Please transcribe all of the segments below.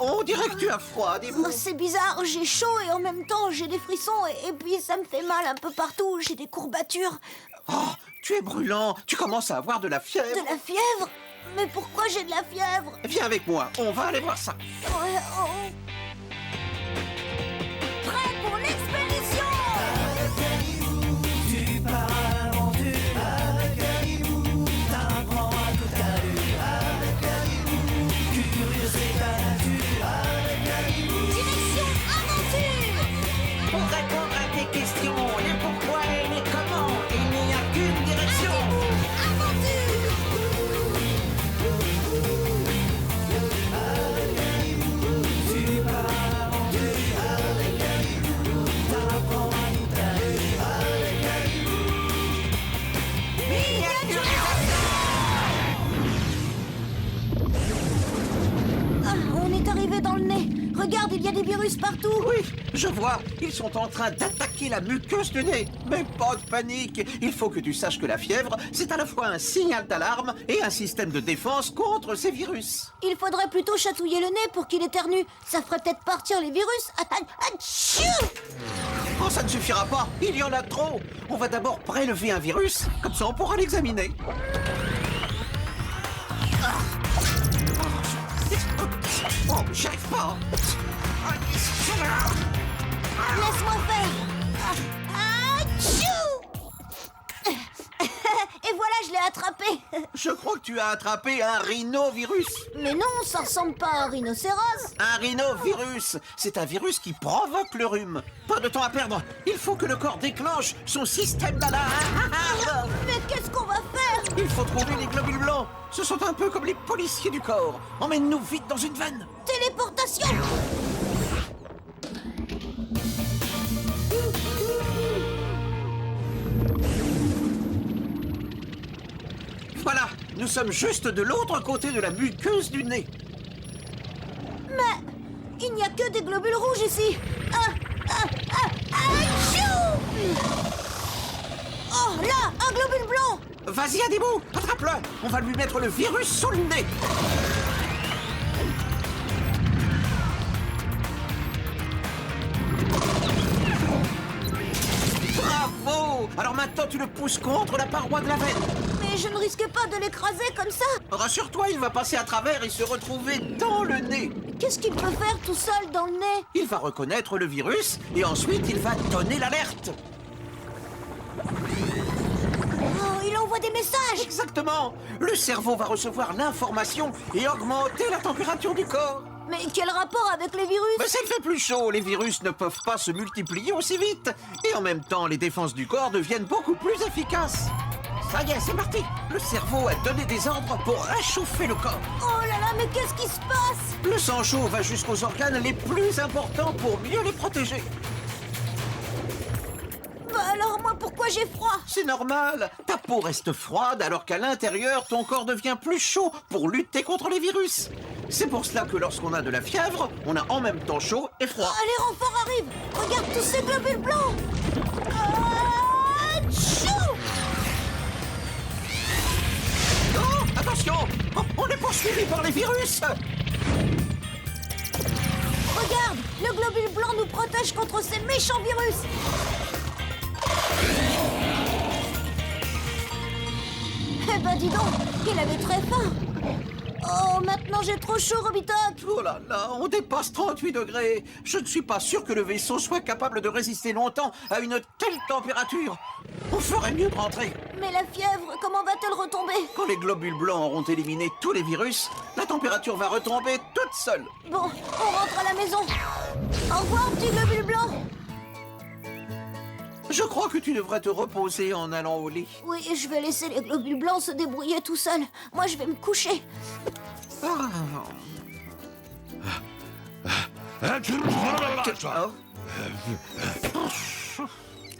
On dirait que tu as froid, dis-moi. Oh, c'est bizarre, j'ai chaud et en même temps j'ai des frissons et puis ça me fait mal un peu partout, j'ai des courbatures. Oh, tu es brûlant, tu commences à avoir de la fièvre. De la fièvre? Mais pourquoi j'ai de la fièvre? Viens avec moi, on va aller voir ça. Ouais, oh. Prêt pour l'expédition! Tu pars à l'aventure avec Animou, t'apprends à tout à l'heure avec Animou, curieux c'est ta nature avec Animou. Direction aventure! Pour répondre à tes questions, les pourquoi et les comment, il n'y a qu'une direction. Aventure! Tu pars à l'aventure avec Animou, t'apprends à tout à l'heure avec Animou. Il n'y a qu'une Ah, on est arrivé dans le nez. Regarde, il y a des virus partout. Oui, je vois, ils sont en train d'attaquer la muqueuse du nez. Mais pas de panique, il faut que tu saches que la fièvre, c'est à la fois un signal d'alarme et un système de défense contre ces virus. Il faudrait plutôt chatouiller le nez pour qu'il éternue. Ça ferait peut-être partir les virus. Atchou! Oh, ça ne suffira pas, il y en a trop. On va d'abord prélever un virus, comme ça on pourra l'examiner. Oh, j'y arrive pas. Laisse-moi faire. Atchou! Et voilà, je l'ai attrapé. Je crois que tu as attrapé un rhinovirus. Mais non, ça ressemble pas à un rhinocéros. Un rhinovirus, c'est un virus qui provoque le rhume. Pas de temps à perdre, il faut que le corps déclenche son système d'alarme. Mais qu'est-ce qu'on va faire? Il faut trouver les globules blancs. Ce sont un peu comme les policiers du corps. Emmène-nous vite dans une vanne. Téléportation! Voilà, nous sommes juste de l'autre côté de la muqueuse du nez. Mais il n'y a que des globules rouges ici. Atchou! Oh, là, un globule blanc! Vas-y, Adibou, attrape-le. On va lui mettre le virus sous le nez. Bravo! Alors maintenant, tu le pousses contre la paroi de la veine. Mais je ne risque pas de l'écraser comme ça. Rassure-toi, il va passer à travers et se retrouver dans le nez. Qu'est-ce qu'il peut faire tout seul dans le nez? Il va reconnaître le virus et ensuite il va donner l'alerte. Oh, il envoie des messages. Exactement. Le cerveau va recevoir l'information et augmenter la température du corps. Mais quel rapport avec les virus? Mais s'il fait plus chaud, les virus ne peuvent pas se multiplier aussi vite. Et en même temps, les défenses du corps deviennent beaucoup plus efficaces. Ça y est, c'est parti. Le cerveau a donné des ordres pour réchauffer le corps. Oh là là, mais qu'est-ce qui se passe? Le sang chaud va jusqu'aux organes les plus importants pour mieux les protéger. Bah alors moi, pourquoi j'ai froid? C'est normal. Ta peau reste froide alors qu'à l'intérieur, ton corps devient plus chaud pour lutter contre les virus. C'est pour cela que lorsqu'on a de la fièvre, on a en même temps chaud et froid. Ah, les renforts arrivent. Regarde tous ces globules blancs. Atchou! Oh, attention! Oh, on est poursuivi par les virus! Regarde, le globule blanc nous protège contre ces méchants virus. Eh ben dis donc, il avait très faim. Oh, maintenant j'ai trop chaud, Robitoc. Oh là là, on dépasse 38 degrés. Je ne suis pas sûr que le vaisseau soit capable de résister longtemps à une telle température. On ferait mieux de rentrer. Mais la fièvre, comment va-t-elle retomber? Quand les globules blancs auront éliminé tous les virus, la température va retomber toute seule. Bon, on rentre à la maison. Au revoir, petit globule blanc. Je crois que tu devrais te reposer en allant au lit. Oui, je vais laisser les globules blancs se débrouiller tout seuls. Moi, je vais me coucher. Ah.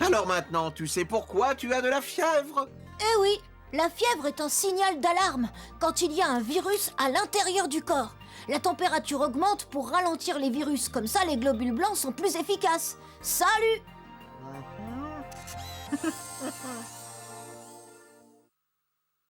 Alors maintenant, tu sais pourquoi tu as de la fièvre? Eh oui, la fièvre est un signal d'alarme quand il y a un virus à l'intérieur du corps. La température augmente pour ralentir les virus. Comme ça, les globules blancs sont plus efficaces. Salut!